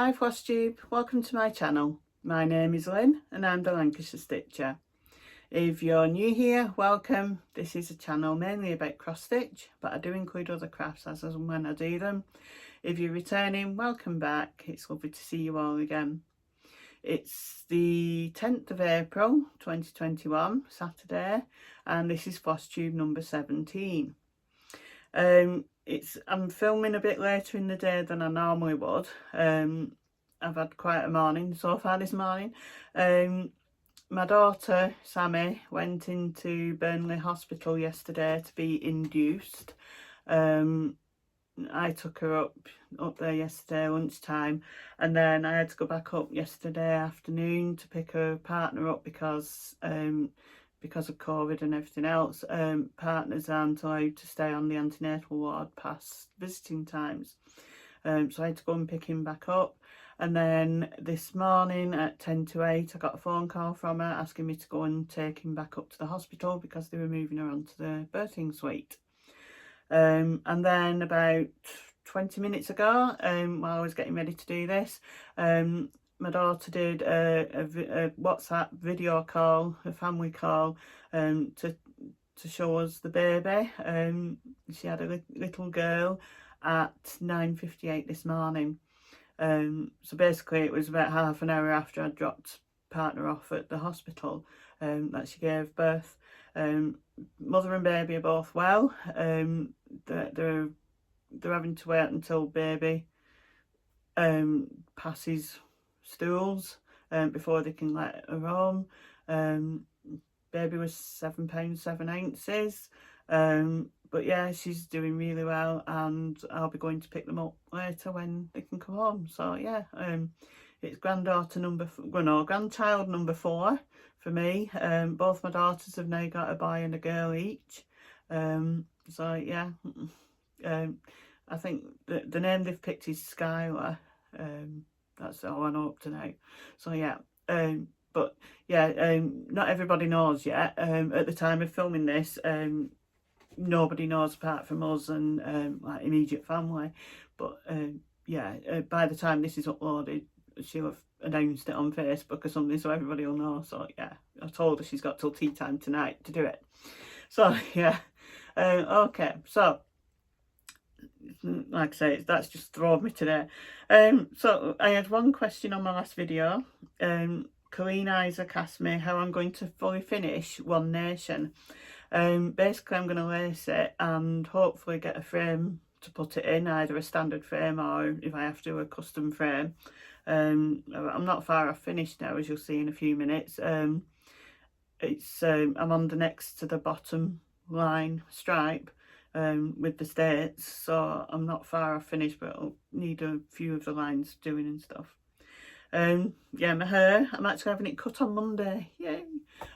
Hi Flosstube, welcome to my channel. My name is Lynn and I'm the Lancashire Stitcher. If you're new here, welcome. This is a channel mainly about cross stitch, but I do include other crafts as and when I do them. If you're returning, welcome back. It's lovely to see you all again. It's the 10th of April 2021, Saturday, and this is Flosstube number 17. I'm filming a bit later in the day than I normally would. I've had quite a morning so far this morning. My daughter Sammy went into Burnley Hospital yesterday to be induced. I took her up there yesterday lunchtime, and then I had to go back up yesterday afternoon to pick her partner up because of COVID and everything else. Partners aren't allowed to stay on the antenatal ward past visiting times, so I had to go and pick him back up. And then this morning at 10 to 8 I got a phone call from her asking me to go and take him back up to the hospital because they were moving her onto the birthing suite. And then about 20 minutes ago, while I was getting ready to do this, my daughter did a WhatsApp video call, a family call, to show us the baby. She had a little girl at 9:58 this morning. So basically it was about half an hour after I dropped partner off at the hospital that she gave birth. Mother and baby are both well. They're having to wait until baby passes stools before they can let her home. Baby was £7 7 ounces. But yeah, she's doing really well, and I'll be going to pick them up later when they can come home. So yeah, it's grandchild number 4 for me. Both my daughters have now got a boy and a girl each. So yeah, I think the name they've picked is Skylar. That's all I know up to now. So yeah, but yeah, not everybody knows yet. At the time of filming this, nobody knows apart from us and like immediate family. But yeah, by the time this is uploaded, she'll have announced it on Facebook or something, so everybody will know. So yeah, I told her she's got till tea time tonight to do it. So yeah, okay, so like I say, that's just thrown me today. So I had one question on my last video. Colleen Isaac asked me how I'm going to fully finish One Nation. Basically I'm going to lace it and hopefully get a frame to put it in, either a standard frame or if I have to, a custom frame. I'm not far off finished now, as you'll see in a few minutes. I'm on the next to the bottom line stripe with the states, so I'm not far off finished, but I'll need a few of the lines doing and stuff. Yeah, my hair, I'm actually having it cut on Monday. Yay!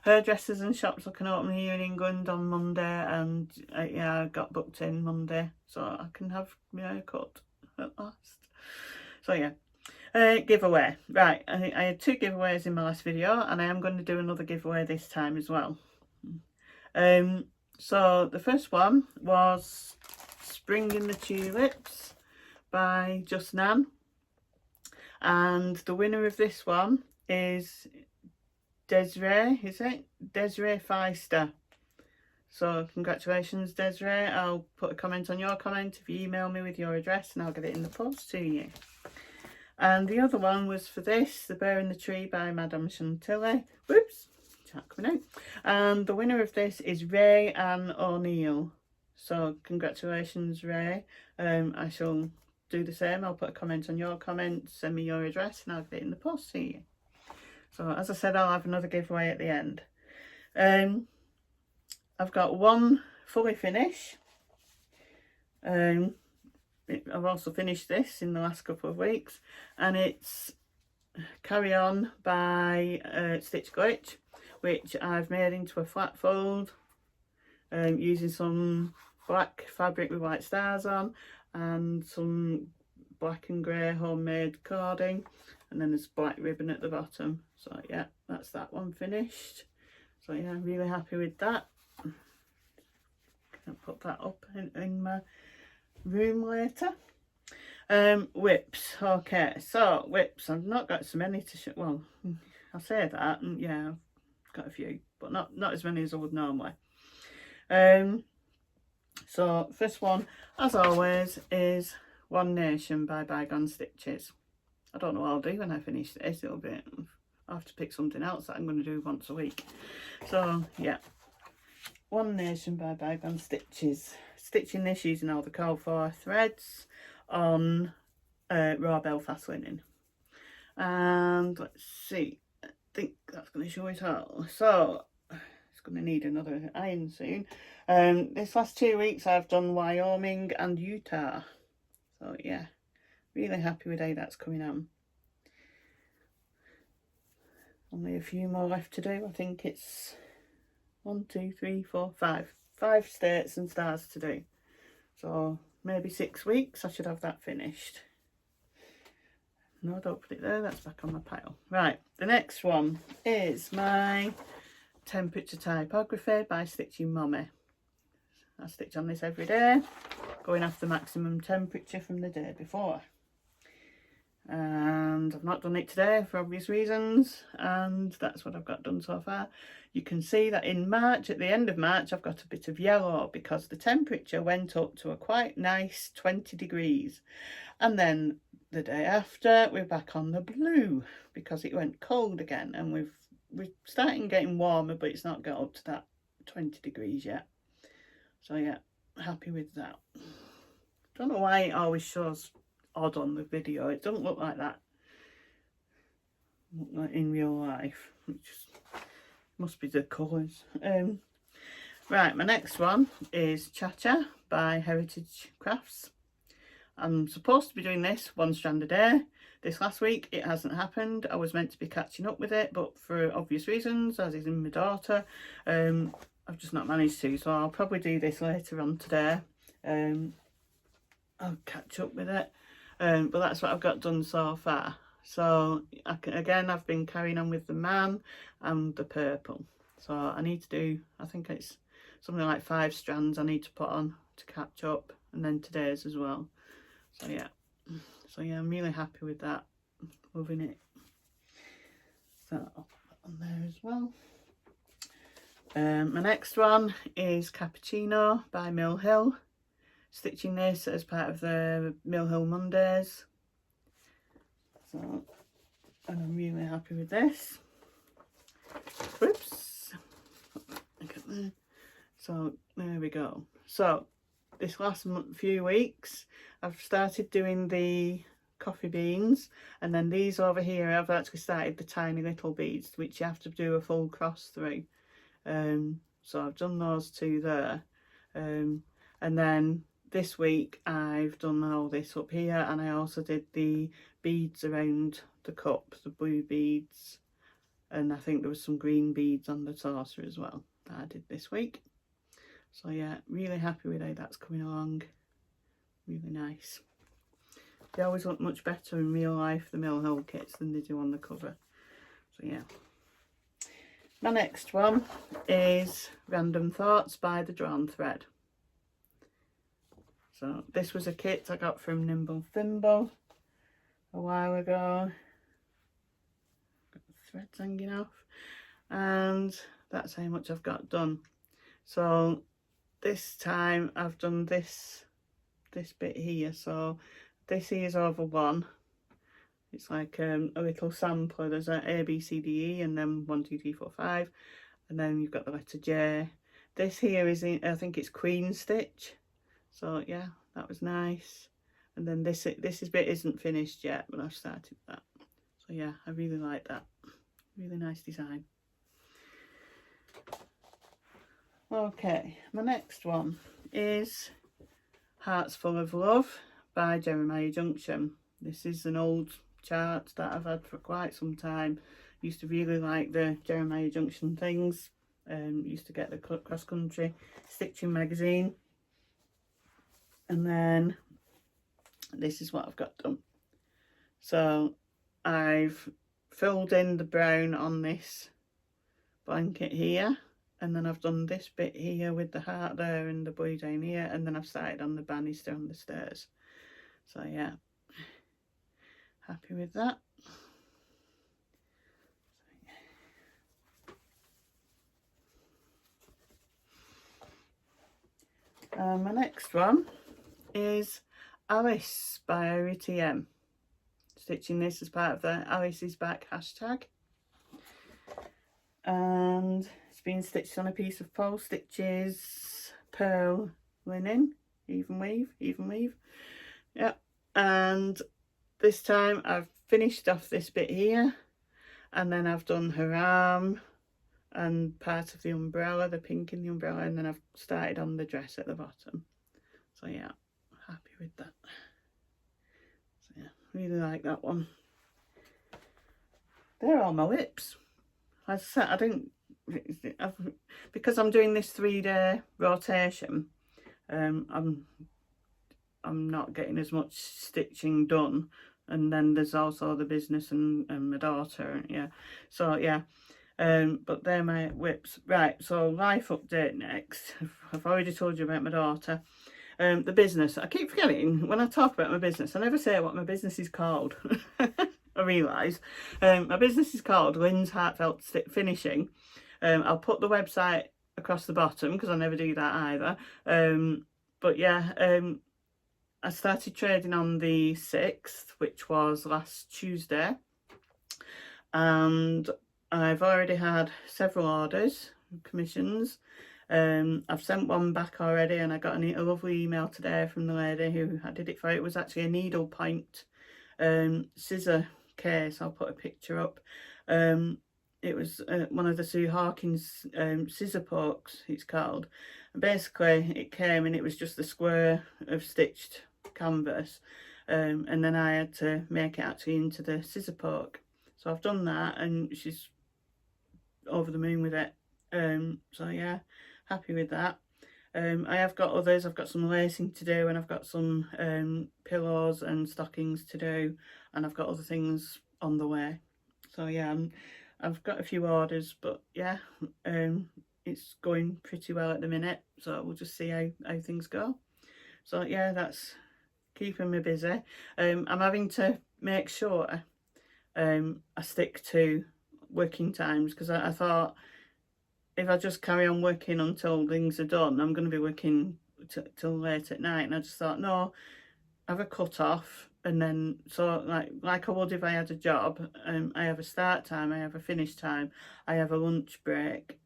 Hairdressers and shops looking open here in England on Monday, and yeah, I got booked in Monday, so I can have my hair cut at last. So yeah. Giveaway. Right, I had 2 giveaways in my last video, and I am going to do another giveaway this time as well. So the first one was Spring in the Tulips by Just Nan, and the winner of this one is Desiree, is it? Desiree Feister. So congratulations, Desiree. I'll put a comment on your comment if you email me with your address, and I'll get it in the post to you. And the other one was for this, The Bear in the Tree by Madame Chantilly. Whoops, can't come out. And the winner of this is Ray Ann O'Neill. So congratulations, Ray. I shall do the same. I'll put a comment on your comment, send me your address, and I'll get it in the post to you. So as I said, I'll have another giveaway at the end. I've got one fully finish. I've also finished this in the last couple of weeks, and it's Carry On by Stitch Glitch, which I've made into a flat fold using some black fabric with white stars on and some black and grey homemade cording, and then there's black ribbon at the bottom. So yeah, that's that one finished. So yeah, I'm really happy with that. I'll put that up in my room later. Whips. Okay, so whips. I've not got so many to show. Well, I say that, and yeah, I've got a few, but not as many as I would normally. So first one, as always, is One Nation by Bygone Stitches. I don't know what I'll do when I finish this. I'll have to pick something else that I'm going to do once a week. So yeah, One Nation by Bygone Stitches. Stitching this using all the called for threads on raw Belfast linen. And let's see, I think that's going to show it all. So it's going to need another iron soon. This last 2 weeks I've done Wyoming and Utah. So yeah, really happy with how that's coming on. Only a few more left to do. I think it's 1, 2, 3, 4, 5. 5 states and stars to do. So maybe 6 weeks I should have that finished. No, don't put it there, that's back on my pile. Right, the next one is my Temperature Typography by Stitching Mommy. I stitch on this every day, going after maximum temperature from the day before. And I've not done it today for obvious reasons, and that's what I've got done so far. You can see that in March, at the end of March, I've got a bit of yellow because the temperature went up to a quite nice 20 degrees. And then the day after, we're back on the blue because it went cold again, and we're starting getting warmer, but it's not got up to that 20 degrees yet. So yeah, happy with that. Don't know why it always shows odd on the video. It doesn't look like that. Look like in real life. It just must be the colours. Right, my next one is Cha Cha by Heritage Crafts. I'm supposed to be doing this 1 strand a day. This last week it hasn't happened. I was meant to be catching up with it, but for obvious reasons, as is in my daughter, I've just not managed to. So I'll probably do this later on today. I'll catch up with it. But that's what I've got done so far. So again, I've been carrying on with the man and the purple. So I need to do, I think it's something like 5 strands I need to put on to catch up, and then today's as well. So yeah, I'm really happy with that. Loving it. So I'll put that on there as well. My next one is Cappuccino by Mill Hill. Stitching this as part of the Mill Hill Mondays. So, and I'm really happy with this. Whoops. Look at there. So there we go. So this last few weeks I've started doing the coffee beans, and then these over here I've actually started the tiny little beads, which you have to do a full cross through. So I've done those 2 there, and then this week I've done all this up here, and I also did the beads around the cup, the blue beads, and I think there was some green beads on the saucer as well that I did this week. So yeah, really happy with how that's coming along. Really nice. They always look much better in real life, the Mill Hill kits, than they do on the cover. So yeah. My next one is Random Thoughts by The Drawn Thread. So this was a kit I got from Nimble Thimble a while ago. Got the threads hanging off, and that's how much I've got done. So this time I've done this bit here. So this here is over 1. It's like a little sampler. There's an A, B, C, D, E, and then 1, 2, 3, 4, 5, and then you've got the letter J. This here is in, I think it's Queen Stitch. So yeah, that was nice. And then this bit isn't finished yet, but I've started that. So yeah, I really like that. Really nice design. Okay, my next one is Hearts Full of Love by Jeremiah Junction. This is an old chart that I've had for quite some time. Used to really like the Jeremiah Junction things. Used to get the cross country stitching magazine, and then this is what I've got done. So I've filled in the brown on this blanket here, and then I've done this bit here with the heart there and the boy down here, and then I've started on the banister on the stairs. So yeah, happy with that. My next one is Alice by RTM. Stitching this as part of the Alice is Back hashtag. And it's been stitched on a piece of pole stitches, pearl linen, even weave. Yep. And this time I've finished off this bit here, and then I've done her arm and part of the umbrella, the pink in the umbrella, and then I've started on the dress at the bottom. So yeah, happy with that. So yeah, really like that one. They're all my whips. As I said, because I'm doing this 3-day rotation, I'm not getting as much stitching done, and then there's also the business and my daughter, yeah. So yeah. But they're my whips. Right, so life update next. I've already told you about my daughter. The business. I keep forgetting when I talk about my business. I never say what my business is called. I realise. My business is called Lynn's Heartfelt Finishing. I'll put the website across the bottom because I never do that either. But yeah, I started trading on the 6th, which was last Tuesday. And I've already had several orders, commissions. I've sent one back already, and I got a lovely email today from the lady who I did it for. It was actually a needle point scissor case. I'll put a picture up. It was one of the Sue Hawkins scissor pokes, it's called. And basically it came and it was just the square of stitched canvas, and then I had to make it actually into the scissor poke. So I've done that, and she's over the moon with it. So yeah, happy with that. I have got others. I've got some lacing to do, and I've got some pillows and stockings to do, and I've got other things on the way. So yeah, I've got a few orders, but yeah, it's going pretty well at the minute, so we'll just see how things go. So yeah, that's keeping me busy. I'm having to make sure I stick to working times, because I thought if I just carry on working until things are done, I'm going to be working till late at night. And I just thought, no, have a cut off, and then so like I would if I had a job. I have a start time, I have a finish time, I have a lunch break.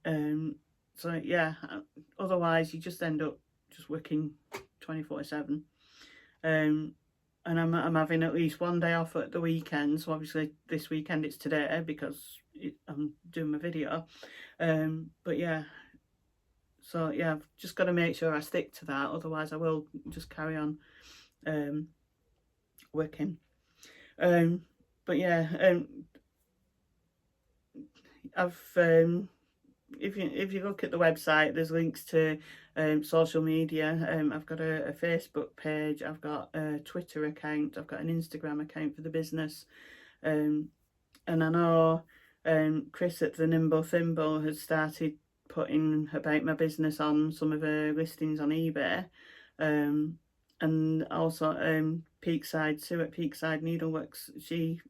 So yeah, otherwise you just end up just working 24/7. And I'm having at least one day off at the weekend. So obviously this weekend it's today because I'm doing my video. But yeah, so yeah, I've just got to make sure I stick to that. Otherwise I will just carry on working. But yeah, if you look at the website, there's links to social media. I've got a Facebook page, I've got a Twitter account, I've got an Instagram account for the business, and I know Chris at the Nimble Thimble has started putting about my business on some of her listings on eBay, and also Peakside Sue at Peakside Needleworks, she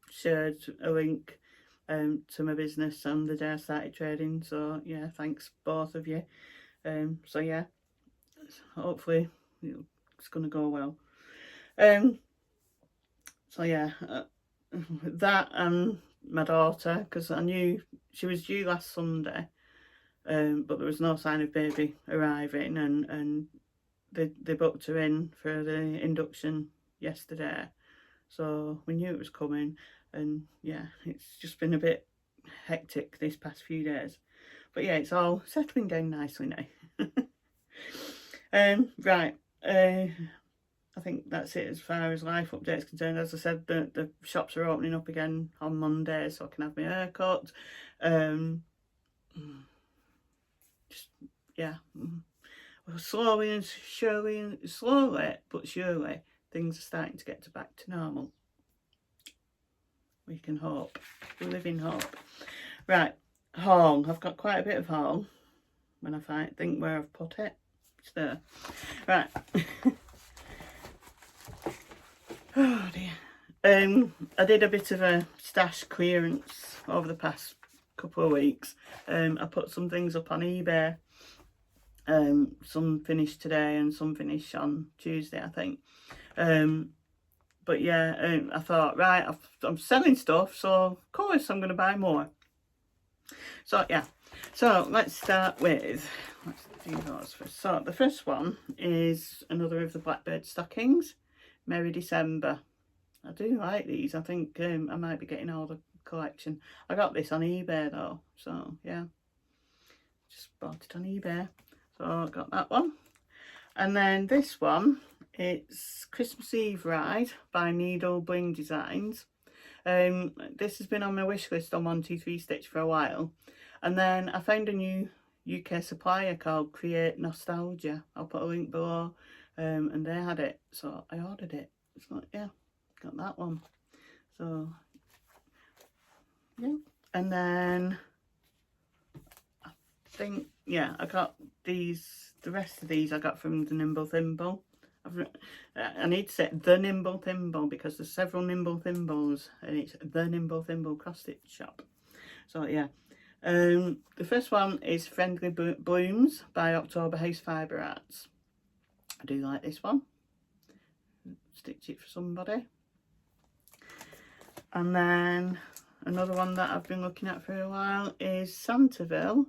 shared a link to my business on the day I started trading. So yeah, thanks both of you. So yeah, hopefully it's gonna go well. So yeah, that and my daughter, because I knew she was due last Sunday, but there was no sign of baby arriving, and they booked her in for the induction yesterday, so we knew it was coming. And yeah, it's just been a bit hectic these past few days, but yeah, it's all settling down nicely now. Right, I think that's it as far as life updates concerned. As I said, the shops are opening up again on Monday, so I can have my hair cut. Just yeah, well, slowly but surely things are starting to get back to normal. We can hope. We live in hope. Right, haul. I've got quite a bit of haul. When I think where I've put it, it's there. Right. Oh dear. I did a bit of a stash clearance over the past couple of weeks. I put some things up on eBay. Some finished today and some finish on Tuesday, I think. But yeah, I thought, right, I'm selling stuff, so of course I'm going to buy more. So yeah, so let's start with, let's do those first. So the first one is another of the Blackbird stockings, Merry December. I do like these. I think I might be getting all the collection. I got this on eBay though, so yeah, just bought it on eBay. So I got that one. And then this one, it's Christmas Eve Ride by Needle Bling Designs. This has been on my wish list on 123 Stitch for a while. And then I found a new UK supplier called Create Nostalgia. I'll put a link below. And they had it, so I ordered it. So yeah, got that one. So yeah. And then I think, yeah, I got these, the rest of these I got from the Nimble Thimble. I need to say the Nimble Thimble because there's several Nimble Thimbles and it's the Nimble Thimble cross stitch shop. So yeah, the first one is Friendly Blooms by October House Fibre Arts. I do like this one. Stitch it for somebody. And then another one that I've been looking at for a while is Santaville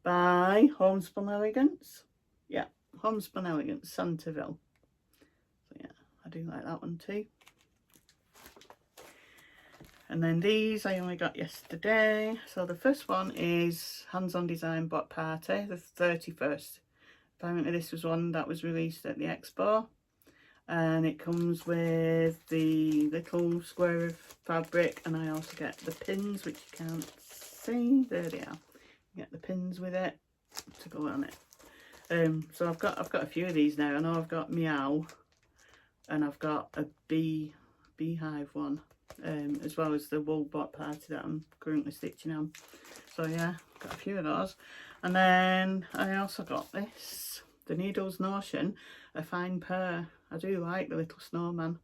by Homespun Elegance. Yeah, Homespun Elegance, Santaville. So yeah, I do like that one too. And then these I only got yesterday. So the first one is Hands On Design Block Party, the 31st. Apparently this was one that was released at the expo. And it comes with the little square of fabric, and I also get the pins, which you can't see. There they are. You get the pins with it to go on it. So I've got a few of these now. I know I've got Meow, and I've got a beehive one, as well as the wool block party that I'm currently stitching on. So yeah, got a few of those. And then I also got this, the Needles Notion, a fine pair. I do like the little snowman.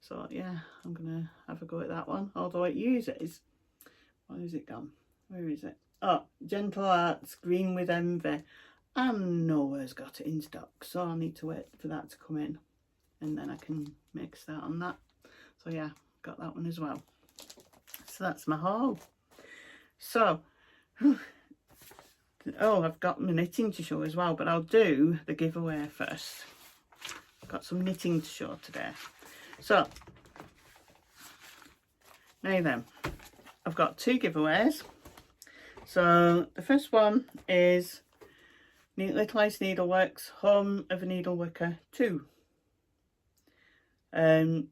So yeah, I'm gonna have a go at that one. Although it uses, where is it gone? Where is it? Oh, Gentle Arts Green with Envy. And nowhere's got it in stock, so I need to wait for that to come in and then I can make a start on that. So yeah, got that one as well. So that's my haul. So oh, I've got my knitting to show as well, but I'll do the giveaway first. I've got some knitting to show today. So now then, I've got two giveaways. So the first one is Little Ice Needleworks Home of a Needleworker 2. I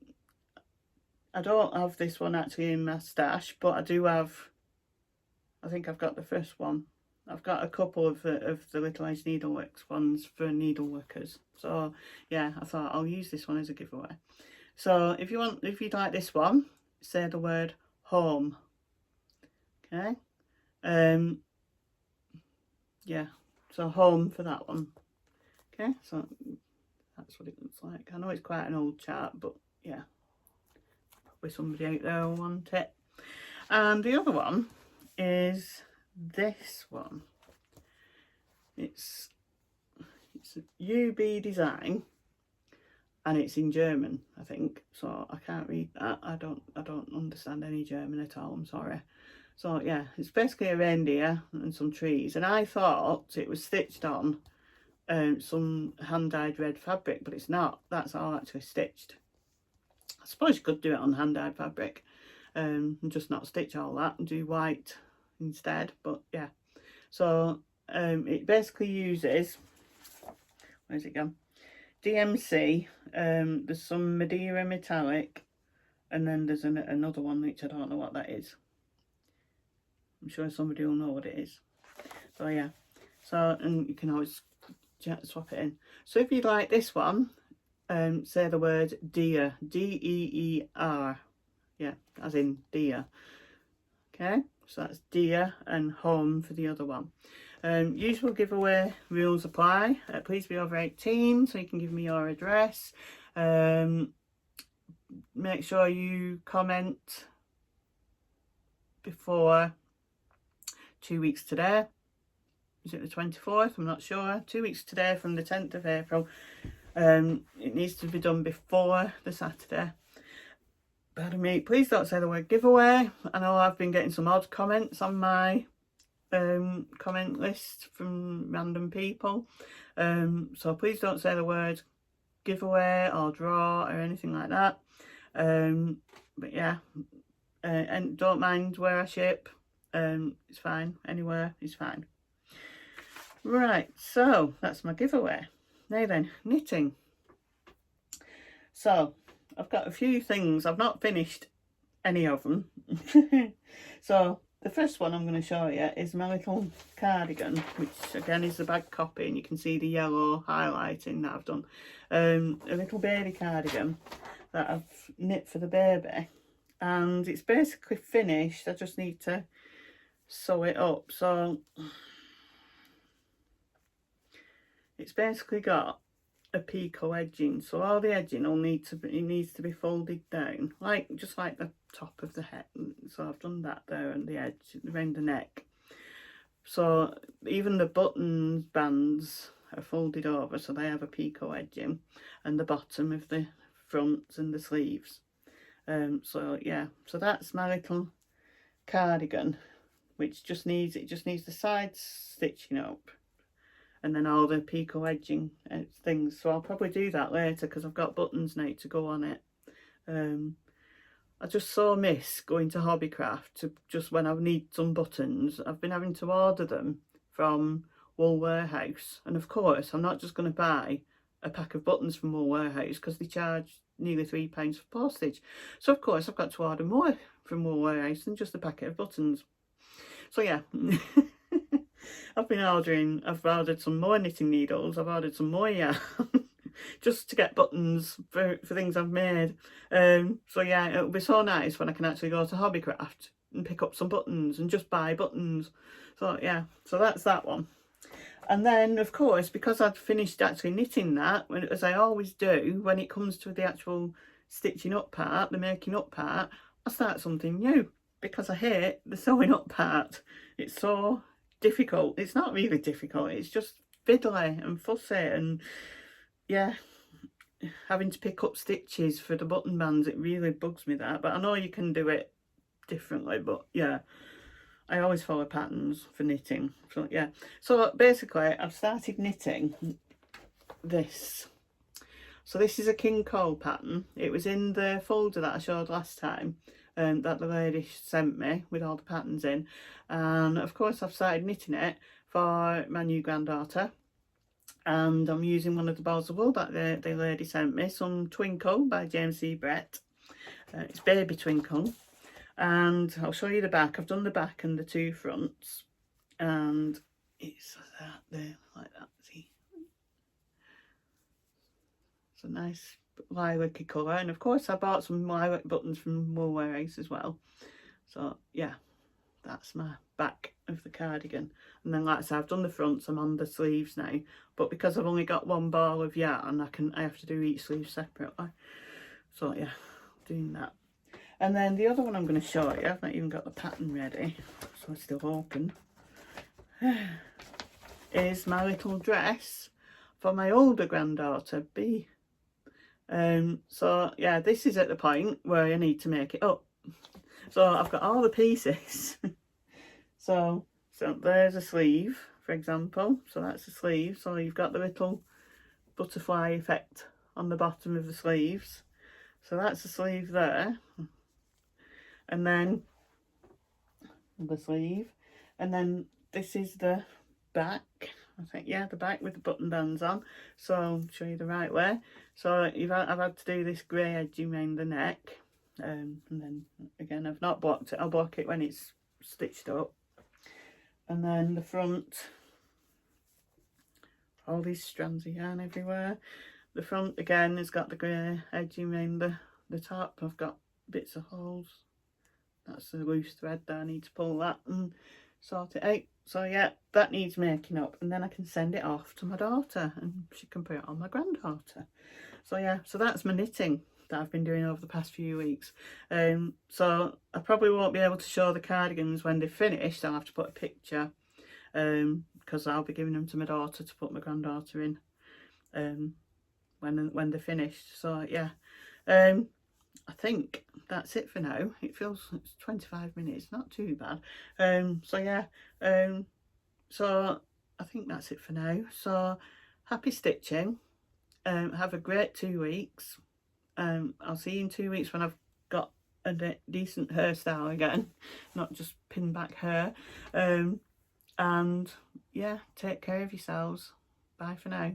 don't have this one actually in my stash, but I do have, I think I've got the first one. I've got a couple of the Little Ice Needleworks ones for needleworkers. So yeah, I thought I'll use this one as a giveaway. So if you'd like this one, say the word home. Okay. Yeah, so home for that one. Okay, so that's what it looks like. I know it's quite an old chart, but yeah, probably somebody out there will want it. And the other one is this one. It's a UB design, and it's in German, I think. So I can't read that. I don't understand any German at all. I'm sorry. So yeah, it's basically a reindeer and some trees, and I thought it was stitched on some hand-dyed red fabric, but it's not. That's all actually stitched. I suppose you could do it on hand-dyed fabric and just not stitch all that and do white instead, but yeah. So it basically uses, where's it gone, DMC, there's some Madeira metallic, and then there's another one which I don't know what that is. I'm sure somebody will know what it is. So yeah, so, and you can always swap it in. So if you'd like this one, say the word deer, D-E-E-R, yeah, as in deer. Okay, so that's deer and home for the other one. Usual giveaway rules apply. Please be over 18 so you can give me your address. make sure you comment before 2 weeks today. Is it the 24th? I'm not sure. 2 weeks today from the 10th of April. It needs to be done before the Saturday. Pardon me. Please don't say the word giveaway. I know I've been getting some odd comments on my comment list from random people. So please don't say the word giveaway or draw or anything like that. But yeah, and don't mind where I ship. It's fine. Anywhere is fine. Right, so that's my giveaway. Now then, knitting. So I've got a few things. I've not finished any of them. So the first one I'm going to show you is my little cardigan, which again is the bag copy, and you can see the yellow highlighting that I've done. A little baby cardigan that I've knit for the baby, and it's basically finished. I just need to sew it up. So it's basically got a picot edging, so all the edging will need to be, it needs to be folded down, like just like the top of the head. So I've done that there, and the edge around the neck. So even the button bands are folded over, so they have a picot edging, and the bottom of the fronts and the sleeves. So yeah, so that's my little cardigan, which just needs the sides stitching up, and then all the picot edging things. So I'll probably do that later because I've got buttons now to go on it. I just so miss going to Hobbycraft to just when I need some buttons. I've been having to order them from Wool Warehouse, and of course I'm not just going to buy a pack of buttons from Wool Warehouse because they charge nearly £3 for postage. So of course I've got to order more from Wool Warehouse than just a packet of buttons. So yeah. I've ordered some more knitting needles, I've ordered some more yarn just to get buttons for things I've made. So yeah, it'll be so nice when I can actually go to Hobbycraft and pick up some buttons and just buy buttons. So yeah, so that's that one. And then of course, because I'd finished actually knitting that, as I always do when it comes to the actual stitching up part, the making up part, I start something new because I hate the sewing up part. It's so difficult. It's not really difficult, it's just fiddly and fussy, and yeah, having to pick up stitches for the button bands, it really bugs me that. But I know you can do it differently, but yeah, I always follow patterns for knitting. So yeah, so basically I've started knitting this. So this is a King Cole pattern. It was in the folder that I showed last time, that the lady sent me with all the patterns in, and of course I've started knitting it for my new granddaughter, and I'm using one of the balls of wool that the lady sent me, some Twinkle by James C. Brett. It's Baby Twinkle, and I'll show you the back. I've done the back and the two fronts, and it's that there, like that, see? It's a nice lilac-y colour, and of course I bought some lilac buttons from Wool Warehouse as well. So yeah, that's my back of the cardigan. And then like I said, I've done the fronts, I'm on the sleeves now, but because I've only got one ball of yarn, I have to do each sleeve separately. So yeah, doing that. And then the other one I'm going to show you, I've not even got the pattern ready, so it's still open, is my little dress for my older granddaughter, B. So yeah, this is at the point where I need to make it up. So I've got all the pieces. so there's a sleeve, for example. So that's the sleeve. So you've got the little butterfly effect on the bottom of the sleeves. So that's the sleeve there. And then the sleeve. And then this is the back. I think, yeah, the back with the button bands on. So I'll show you the right way. So I've had to do this grey edging around the neck, and then again I've not blocked it. I'll block it when it's stitched up. And then the front, all these strands of yarn everywhere. The front again has got the grey edging around the top. I've got bits of holes. That's the loose thread there. I need to pull that and sort it out. So yeah, that needs making up, and then I can send it off to my daughter and she can put it on my granddaughter. So yeah, so that's my knitting. that I've been doing over the past few weeks. So I probably won't be able to show the cardigans when they're finished. I'll have to put a picture, because I'll be giving them to my daughter to put my granddaughter in, when they're finished. So yeah, I think that's it for now. It's 25 minutes, not too bad. So yeah, so I think that's it for now. So happy stitching. Have a great 2 weeks. I'll see you in 2 weeks when I've got a decent hairstyle again, not just pin back hair. And yeah, take care of yourselves. Bye for now.